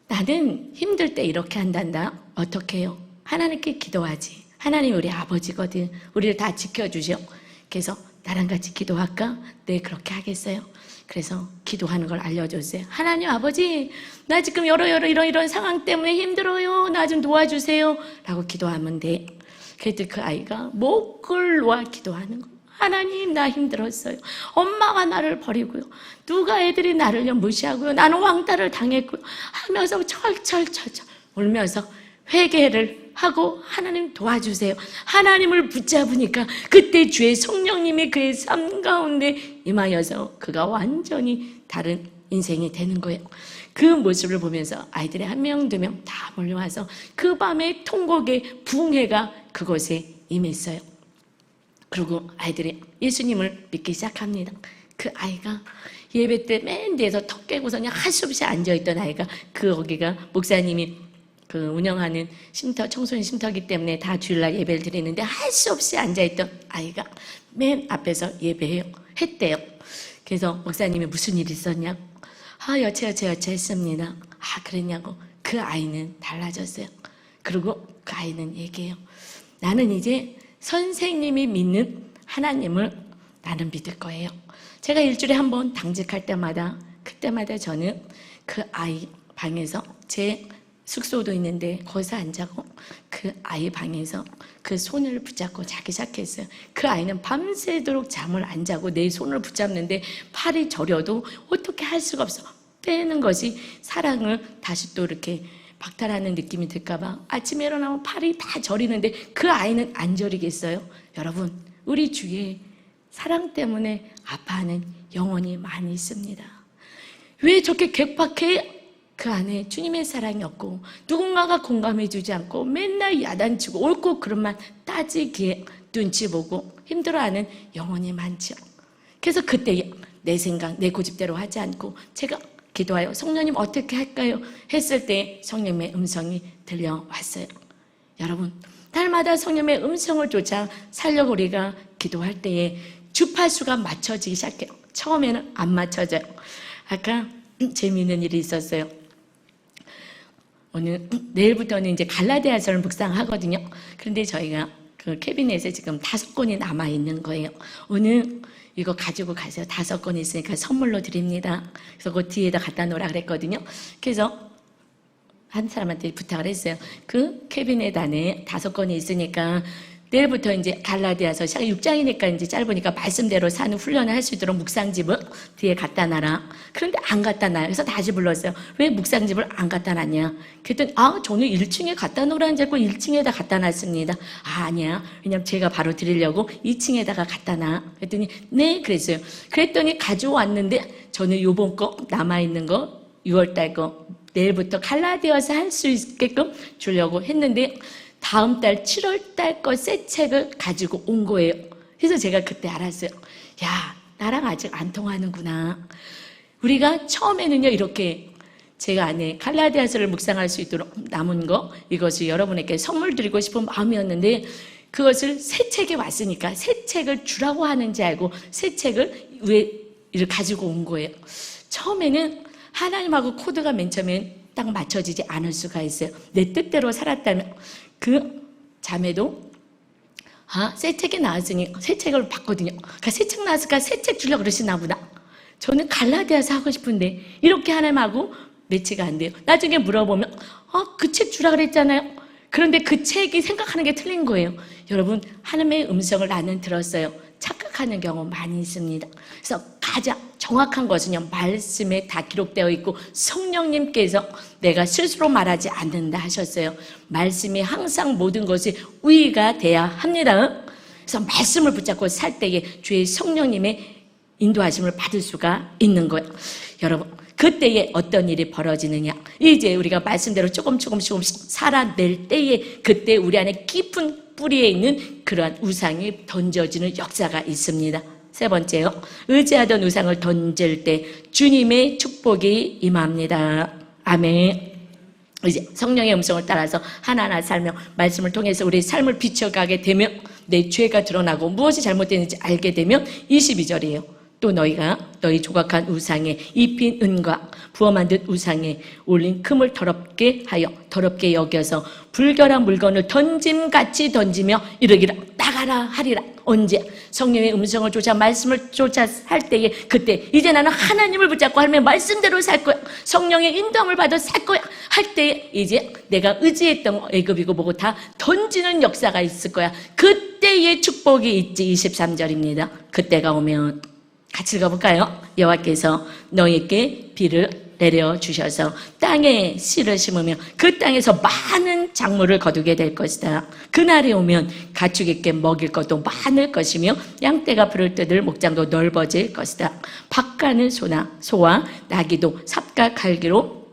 나는 힘들 때 이렇게 한단다. 어떻게 해요? 하나님께 기도하지. 하나님이 우리 아버지거든. 우리를 다 지켜주셔. 그래서 나랑 같이 기도할까? 네, 그렇게 하겠어요. 그래서 기도하는 걸 알려줬어요. 하나님 아버지, 나 지금 이런 상황 때문에 힘들어요. 나 좀 도와주세요. 라고 기도하면 돼. 그랬더니 그 아이가 목을 놓아 기도하는 거예요. 하나님, 나 힘들었어요. 엄마가 나를 버리고요. 누가 애들이 나를 무시하고요. 나는 왕따를 당했고요. 하면서 철철철철 울면서 회개를 하고 하나님 도와주세요. 하나님을 붙잡으니까 그때 주의 성령님이 그의 삶 가운데 임하여서 그가 완전히 다른 인생이 되는 거예요. 그 모습을 보면서 아이들이 한 명, 두 명 다 몰려와서 그 밤에 통곡의 붕해가 그곳에 임했어요. 그리고 아이들이 예수님을 믿기 시작합니다. 그 아이가 예배 때 맨 뒤에서 턱 깨고서 그냥 할 수 없이 앉아있던 아이가 거기가 목사님이 그 운영하는 쉼터, 청소년 쉼터기 때문에 다 주일날 예배를 드리는데 할 수 없이 앉아있던 아이가 맨 앞에서 예배해요. 했대요. 그래서 목사님이 무슨 일이 있었냐고. 여체 했습니다. 그랬냐고. 그 아이는 달라졌어요. 그리고 그 아이는 얘기해요. 나는 이제 선생님이 믿는 하나님을 나는 믿을 거예요. 제가 일주일에 한 번 당직할 때마다 그때마다 저는 그 아이 방에서 제 숙소도 있는데 거기서 안 자고 그 아이 방에서 그 손을 붙잡고 자기 시작했어요. 그 아이는 밤새도록 잠을 안 자고 내 손을 붙잡는데 팔이 저려도 어떻게 할 수가 없어. 빼는 것이 사랑을 다시 또 이렇게 박탈하는 느낌이 들까봐 아침에 일어나면 팔이 다 저리는데 그 아이는 안 저리겠어요? 여러분, 우리 주위에 사랑 때문에 아파하는 영혼이 많이 있습니다. 왜 저렇게 괴팍해? 그 안에 주님의 사랑이 없고 누군가가 공감해주지 않고 맨날 야단치고 옳고 그름만 따지기에 눈치 보고 힘들어하는 영혼이 많죠. 그래서 그때 내 생각, 내 고집대로 하지 않고 제가 기도하여 성령님 어떻게 할까요? 했을 때 성령님의 음성이 들려왔어요. 여러분, 날마다 성령님의 음성을 쫓아 살려고 우리가 기도할 때에 주파수가 맞춰지기 시작해요. 처음에는 안 맞춰져요. 아까 재미있는 일이 있었어요. 오늘 내일부터는 이제 갈라디아서를 묵상하거든요. 그런데 저희가 그 캐비넷에 지금 5권이 남아 있는 거예요. 오늘 이거 가지고 가세요. 5권 있으니까 선물로 드립니다. 그래서 그 뒤에다 갖다 놓으라 그랬거든요. 그래서 한 사람한테 부탁을 했어요. 그 캐비넷 안에 5권이 있으니까 내일부터 이제 갈라디아서 6장이니까 이제 짧으니까 말씀대로 사는 훈련을 할 수 있도록 묵상집을 뒤에 갖다 놔라. 그런데 안 갖다 놔요. 그래서 다시 불렀어요. 왜 묵상집을 안 갖다 놨냐? 그랬더니 저는 1층에 갖다 놓으라는 줄 알고 1층에다 갖다 놨습니다. 아니야. 왜냐면 제가 바로 드리려고 2층에다가 갖다 놔. 그랬더니 네 그랬어요. 그랬더니 가져왔는데 저는 요번 거 남아있는 거 6월달 거 내일부터 갈라디아서 할 수 있게끔 주려고 했는데 다음 달 7월 달 거 새 책을 가지고 온 거예요. 그래서 제가 그때 알았어요. 야, 나랑 아직 안 통하는구나. 우리가 처음에는요, 이렇게 제가 안에 갈라디아서를 묵상할 수 있도록 남은 거, 이것을 여러분에게 선물 드리고 싶은 마음이었는데, 그것을 새 책에 왔으니까 새 책을 주라고 하는지 알고 새 책을 가지고 온 거예요. 처음에는 하나님하고 코드가 맨 처음엔 딱 맞춰지지 않을 수가 있어요. 내 뜻대로 살았다면 그 자매도 새 책이 나왔으니 새 책을 봤거든요. 그러니까 새 책 나왔으니까 새 책 주려고 그러시나 보다. 저는 갈라디아서 하고 싶은데 이렇게 하나님하고 매치가 안 돼요. 나중에 물어보면 그 책 주라 그랬잖아요. 그런데 그 책이 생각하는 게 틀린 거예요. 여러분, 하나님의 음성을 나는 들었어요. 착각하는 경우 많이 있습니다. 그래서 가장 정확한 것은요, 말씀에 다 기록되어 있고 성령님께서 내가 스스로 말하지 않는다 하셨어요. 말씀이 항상 모든 것이 위가 돼야 합니다. 그래서 말씀을 붙잡고 살 때에 주의 성령님의 인도하심을 받을 수가 있는 거예요. 여러분, 그때에 어떤 일이 벌어지느냐, 이제 우리가 말씀대로 조금씩 살아낼 때에 그때 우리 안에 깊은 뿌리에 있는 그러한 우상이 던져지는 역사가 있습니다. 세 번째요, 의지하던 우상을 던질 때 주님의 축복이 임합니다. 아멘. 이제 성령의 음성을 따라서 하나하나 살며 말씀을 통해서 우리 삶을 비춰가게 되면 내 죄가 드러나고 무엇이 잘못되는지 알게 되면 22절이에요. 또 너희가 너희 조각한 우상에 입힌 은과 부어 만든 우상에 올린 금을 더럽게 하여 더럽게 여겨서 불결한 물건을 던짐같이 던지며 이르기라 나가라 하리라. 언제? 성령의 음성을 쫓아 말씀을 쫓아 할 때에 그때 이제 나는 하나님을 붙잡고 하나님의 말씀대로 살 거야. 성령의 인도함을 받아 살 거야. 할 때에 이제 내가 의지했던 애굽이고 뭐고 다 던지는 역사가 있을 거야. 그때의 축복이 있지. 23절입니다. 그때가 오면 같이 읽어볼까요? 여호와께서 너희에게 비를 내려주셔서 땅에 씨를 심으면 그 땅에서 많은 작물을 거두게 될 것이다. 그날이 오면 가축에게 먹일 것도 많을 것이며 양떼가 풀을 뜯을 목장도 넓어질 것이다. 밭가는 소와 나귀도 삽과 갈기로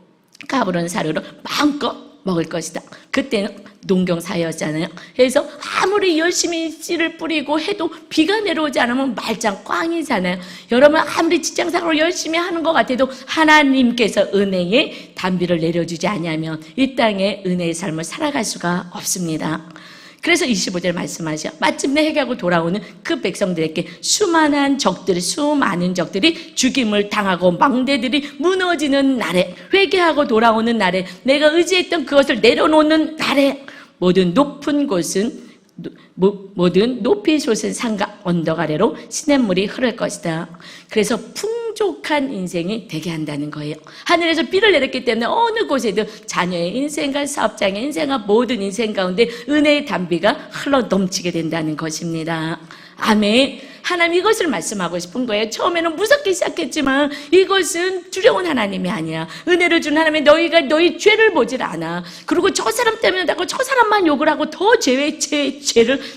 까부른 사료로 마음껏 먹을 것이다. 그때는 농경사였잖아요. 그래서 아무리 열심히 씨를 뿌리고 해도 비가 내려오지 않으면 말짱 꽝이잖아요. 여러분, 아무리 직장생활을 열심히 하는 것 같아도 하나님께서 은혜의 단비를 내려주지 않으면 이 땅에 은혜의 삶을 살아갈 수가 없습니다. 그래서 25절 말씀하셔. 마침내 회개하고 돌아오는 그 백성들에게 수많은 적들이 죽임을 당하고 망대들이 무너지는 날에, 회개하고 돌아오는 날에, 내가 의지했던 그것을 내려놓는 날에 모든 높이 솟은 산과 언덕 아래로 시냇물이 흐를 것이다. 그래서 풍족한 인생이 되게 한다는 거예요. 하늘에서 비를 내렸기 때문에 어느 곳에든 자녀의 인생과 사업장의 인생과 모든 인생 가운데 은혜의 단비가 흘러 넘치게 된다는 것입니다. 아멘. 하나님 이것을 말씀하고 싶은 거예요. 처음에는 무섭게 시작했지만 이것은 두려운 하나님이 아니야. 은혜를 준 하나님이 너희가 너희 죄를 보질 않아. 그리고 저 사람 때문에 하고 저 사람만 욕을 하고 더 죄를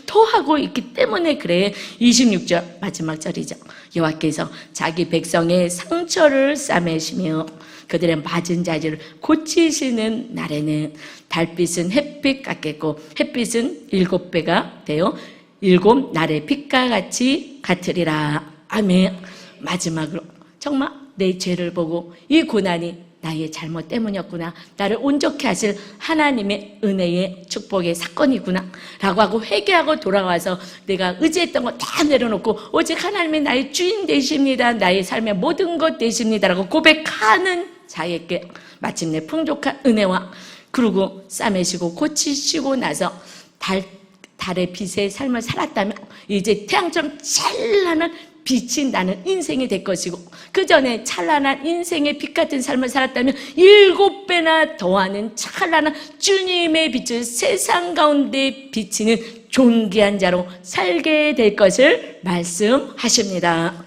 더 하고 있기 때문에 그래. 26절 마지막 절이죠. 여호와께서 자기 백성의 상처를 싸매시며 그들의 맞은 자질을 고치시는 날에는 달빛은 햇빛 같겠고 햇빛은 7배가 되어 7날의 빛과 같이 같으리라. 아멘. 마지막으로 정말 내 죄를 보고 이 고난이 나의 잘못 때문이었구나, 나를 온전케 하실 하나님의 은혜의 축복의 사건이구나 라고 하고 회개하고 돌아와서 내가 의지했던 거 다 내려놓고 오직 하나님이 나의 주인 되십니다, 나의 삶의 모든 것 되십니다 라고 고백하는 자에게 마침내 풍족한 은혜와 그리고 싸매시고 고치시고 나서 달의 빛의 삶을 살았다면 이제 태양처럼 찬란한 빛이 나는 인생이 될 것이고, 그 전에 찬란한 인생의 빛 같은 삶을 살았다면 7배나 더하는 찬란한 주님의 빛을 세상 가운데 비치는 존귀한 자로 살게 될 것을 말씀하십니다.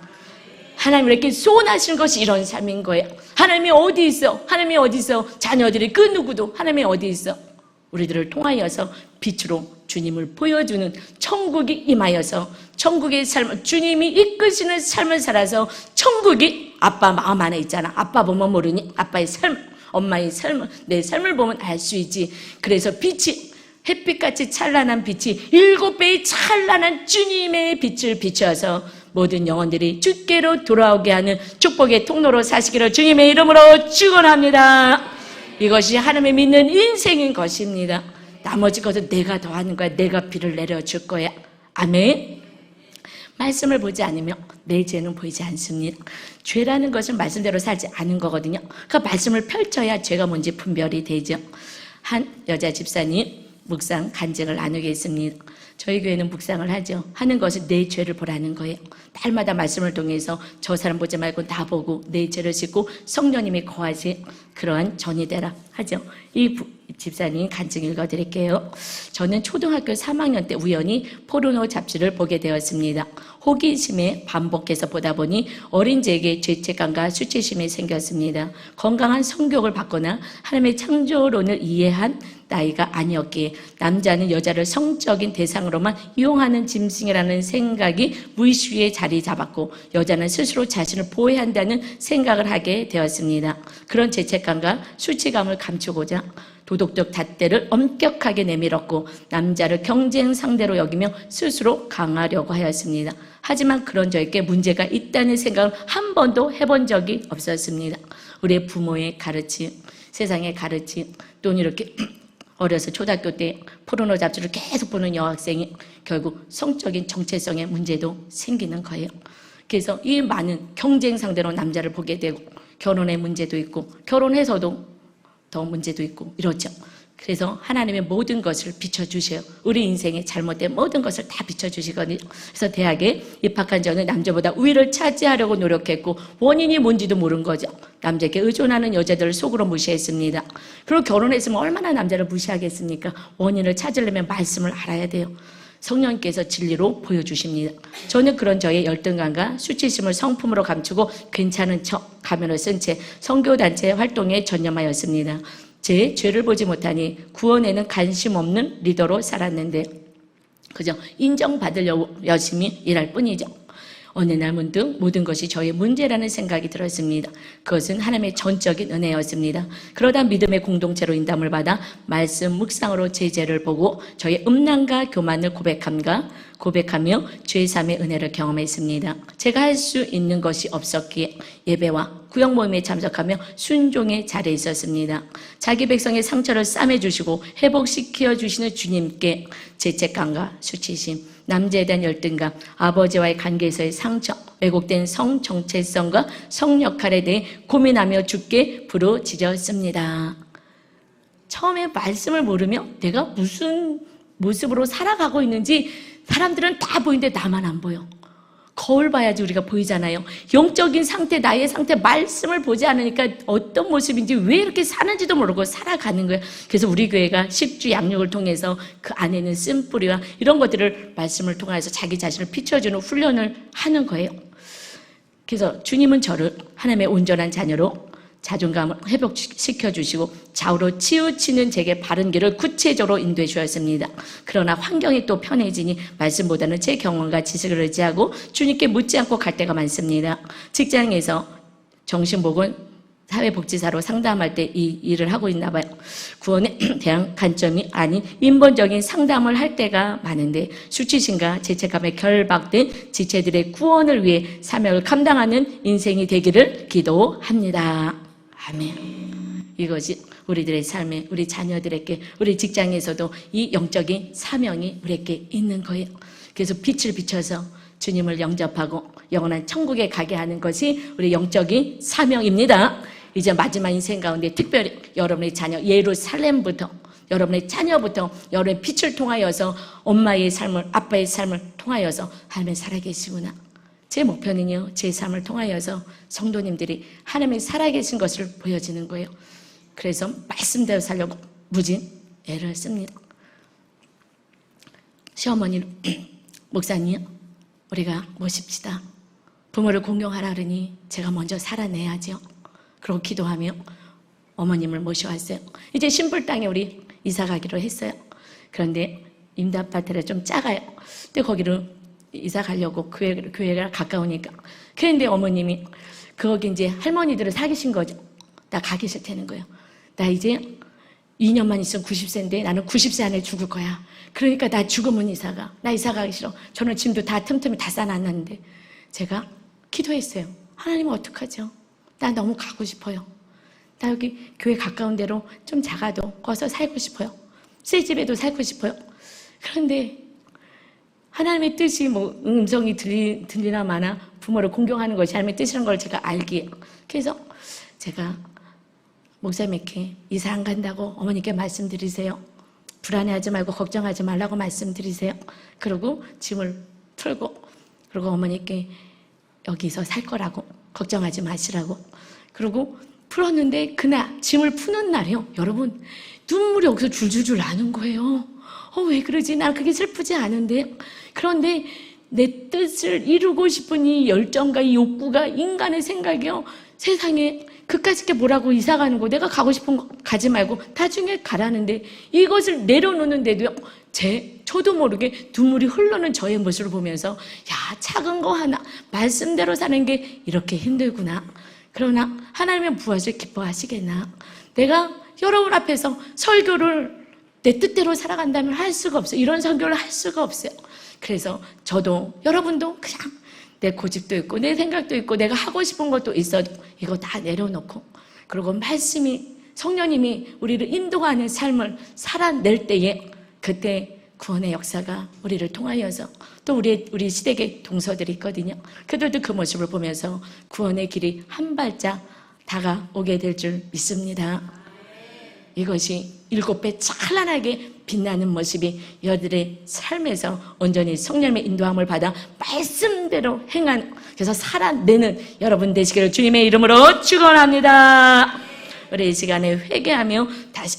하나님 이렇게 소원하시는 것이 이런 삶인 거예요. 하나님이 어디 있어? 하나님이 어디 있어? 자녀들이 그 누구도 하나님이 어디 있어? 우리들을 통하여서 빛으로 주님을 보여주는 천국이 임하여서 천국의 삶을, 주님이 이끄시는 삶을 살아서 천국이 아빠 마음 안에 있잖아. 아빠 보면 모르니? 아빠의 삶, 엄마의 삶, 내 삶을 보면 알 수 있지. 그래서 빛이, 햇빛같이 찬란한 빛이 7배의 찬란한 주님의 빛을 비춰서 모든 영혼들이 주께로 돌아오게 하는 축복의 통로로 사시기를 주님의 이름으로 축원합니다. 이것이 하나님의 믿는 인생인 것입니다. 나머지 것은 내가 더하는 거야. 내가 비를 내려줄 거야. 아멘. 말씀을 보지 않으면 내 죄는 보이지 않습니다. 죄라는 것은 말씀대로 살지 않은 거거든요. 그 말씀을 펼쳐야 죄가 뭔지 분별이 되죠. 한 여자 집사님 묵상 간증을 나누겠습니다. 저희 교회는 묵상을 하죠. 하는 것은 내 죄를 보라는 거예요. 날마다 말씀을 통해서 저 사람 보지 말고 나 보고 내 죄를 씻고 성령님이 거하시 그러한 전이 되라 하죠. 이 집사님 간증 읽어드릴게요. 저는 초등학교 3학년 때 우연히 포르노 잡지를 보게 되었습니다. 호기심에 반복해서 보다 보니 어린 제게 죄책감과 수치심이 생겼습니다. 건강한 성교육을 받거나 하나님의 창조론을 이해한 나이가 아니었기에 남자는 여자를 성적인 대상으로만 이용하는 짐승이라는 생각이 무의식 위에 자리 잡았고, 여자는 스스로 자신을 보호해야 한다는 생각을 하게 되었습니다. 그런 죄책감과 수치감을 감추고자 도덕적 잣대를 엄격하게 내밀었고 남자를 경쟁 상대로 여기며 스스로 강하려고 하였습니다. 하지만 그런 저에게 문제가 있다는 생각을 한 번도 해본 적이 없었습니다. 우리의 부모의 가르침, 세상의 가르침, 또는 이렇게 어려서 초등학교 때 포르노 잡지를 계속 보는 여학생이 결국 성적인 정체성의 문제도 생기는 거예요. 그래서 이 많은 경쟁 상대로 남자를 보게 되고, 결혼의 문제도 있고 결혼해서도 더 문제도 있고 이렇죠. 그래서 하나님의 모든 것을 비춰주세요. 우리 인생의 잘못된 모든 것을 다 비춰주시거든요. 그래서 대학에 입학한 저는 남자보다 우위를 차지하려고 노력했고 원인이 뭔지도 모른 거죠. 남자에게 의존하는 여자들을 속으로 무시했습니다. 그리고 결혼했으면 얼마나 남자를 무시하겠습니까? 원인을 찾으려면 말씀을 알아야 돼요. 성령께서 진리로 보여주십니다. 저는 그런 저의 열등감과 수치심을 성품으로 감추고 괜찮은 척 가면을 쓴 채 선교단체 활동에 전념하였습니다. 제 죄를 보지 못하니 구원에는 관심 없는 리더로 살았는데 그저 인정받으려고 열심히 일할 뿐이죠. 어느 날 문득 모든 것이 저의 문제라는 생각이 들었습니다. 그것은 하나님의 전적인 은혜였습니다. 그러다 믿음의 공동체로 인담을 받아 말씀 묵상으로 제 죄를 보고 저의 음란과 교만을 고백하며 죄삼의 은혜를 경험했습니다. 제가 할 수 있는 것이 없었기에 예배와 구역 모임에 참석하며 순종의 자리에 있었습니다. 자기 백성의 상처를 싸매주시고 회복시켜 주시는 주님께 죄책감과 수치심, 남자에 대한 열등감, 아버지와의 관계에서의 상처, 왜곡된 성 정체성과 성 역할에 대해 고민하며 주께 부르짖었습니다. 처음에 말씀을 모르며 내가 무슨 모습으로 살아가고 있는지 사람들은 다 보이는데 나만 안 보여. 거울 봐야지 우리가 보이잖아요. 영적인 상태, 나의 상태, 말씀을 보지 않으니까 어떤 모습인지 왜 이렇게 사는지도 모르고 살아가는 거예요. 그래서 우리 교회가 식주 양육을 통해서 그 안에는 쓴뿌리와 이런 것들을 말씀을 통해서 자기 자신을 비춰주는 훈련을 하는 거예요. 그래서 주님은 저를 하나님의 온전한 자녀로 자존감을 회복시켜 주시고 좌우로 치우치는 제게 바른 길을 구체적으로 인도해 주었습니다. 그러나 환경이 또 편해지니 말씀보다는 제 경험과 지식을 의지하고 주님께 묻지 않고 갈 때가 많습니다. 직장에서 정신보건 사회복지사로 상담할 때 이 일을 하고 있나 봐요. 구원에 대한 관점이 아닌 인본적인 상담을 할 때가 많은데 수치심과 죄책감에 결박된 지체들의 구원을 위해 사명을 감당하는 인생이 되기를 기도합니다. 아멘. 이것이 우리들의 삶에, 우리 자녀들에게, 우리 직장에서도 이 영적인 사명이 우리에게 있는 거예요. 그래서 빛을 비춰서 주님을 영접하고 영원한 천국에 가게 하는 것이 우리 영적인 사명입니다. 이제 마지막 인생 가운데 특별히 여러분의 자녀 예루살렘부터 여러분의 자녀부터 여러분의 빛을 통하여서 엄마의 삶을 아빠의 삶을 통하여서 하나님이 살아계시구나. 제 목표는요, 제 삶을 통하여서 성도님들이 하나님이 살아계신 것을 보여지는 거예요. 그래서 말씀대로 살려고 무진 애를 씁니다. 시어머니, 목사님, 우리가 모십시다. 부모를 공경하라 그러니 제가 먼저 살아내야죠. 그러고 기도하며 어머님을 모셔왔어요. 이제 신불 땅에 우리 이사 가기로 했어요. 그런데 임대 아파트가 좀 작아요. 근데 거기로 이사 가려고 교회가 가까우니까. 그런데 어머님이 거기 이제 할머니들을 사귀신 거죠. 나 가기 싫다는 거예요. 나 이제 2년만 있으면 90세인데 나는 90세 안에 죽을 거야. 그러니까 나 죽으면 이사가. 나 이사 가기 싫어. 저는 짐도 다 틈틈이 다 싸놨는데 제가 기도했어요. 하나님 어떡하죠? 나 너무 가고 싶어요. 나 여기 교회 가까운 데로 좀 작아도 거기서 살고 싶어요. 새 집에도 살고 싶어요. 그런데 하나님의 뜻이 음성이 들리나 마나 부모를 공경하는 것이 하나님의 뜻이라는 걸 제가 알기에. 그래서 제가 목사님께 이사 안 간다고 어머니께 말씀드리세요. 불안해하지 말고 걱정하지 말라고 말씀드리세요. 그리고 짐을 풀고 그리고 어머니께 여기서 살 거라고 걱정하지 마시라고. 그리고 풀었는데 그날 짐을 푸는 날이요. 여러분 눈물이 여기서 줄줄줄 나는 거예요. 왜 그러지? 난 그게 슬프지 않은데. 그런데 내 뜻을 이루고 싶은 이 열정과 이 욕구가 인간의 생각이요. 세상에 그까짓 게 뭐라고 이사 가는 거 내가 가고 싶은 거 가지 말고 나중에 가라는데 이것을 내려놓는데도요. 저도 모르게 눈물이 흐르는 저의 모습을 보면서 야 작은 거 하나 말씀대로 사는 게 이렇게 힘들구나. 그러나 하나님의 무엇을 기뻐하시겠나. 내가 여러분 앞에서 설교를 내 뜻대로 살아간다면 할 수가 없어요. 이런 설교를 할 수가 없어요. 그래서 저도 여러분도 그냥 내 고집도 있고 내 생각도 있고 내가 하고 싶은 것도 있어도 이거 다 내려놓고 그리고 말씀이 성령님이 우리를 인도하는 삶을 살아낼 때에 그때 구원의 역사가 우리를 통하여서 또 우리 시댁에 동서들이 있거든요. 그들도 그 모습을 보면서 구원의 길이 한 발짝 다가오게 될 줄 믿습니다. 이것이 7배 찬란하게 빛나는 모습이 여러분들의 삶에서 온전히 성령의 인도함을 받아 말씀대로 행한 그래서 살아내는 여러분 되시기를 주님의 이름으로 축원합니다. 우리 이 시간에 회개하며 다시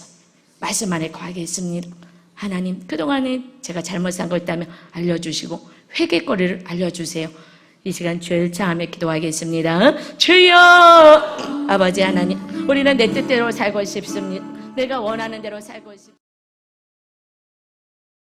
말씀 안에 거하겠습니다. 하나님 그동안에 제가 잘못한 거 있다면 알려주시고 회개거리를 알려주세요. 이 시간 주를 차하며 기도하겠습니다. 주여 아버지 하나님 우리는 내 뜻대로 살고 싶습니다. 내가 원하는 대로 살고 싶습니다.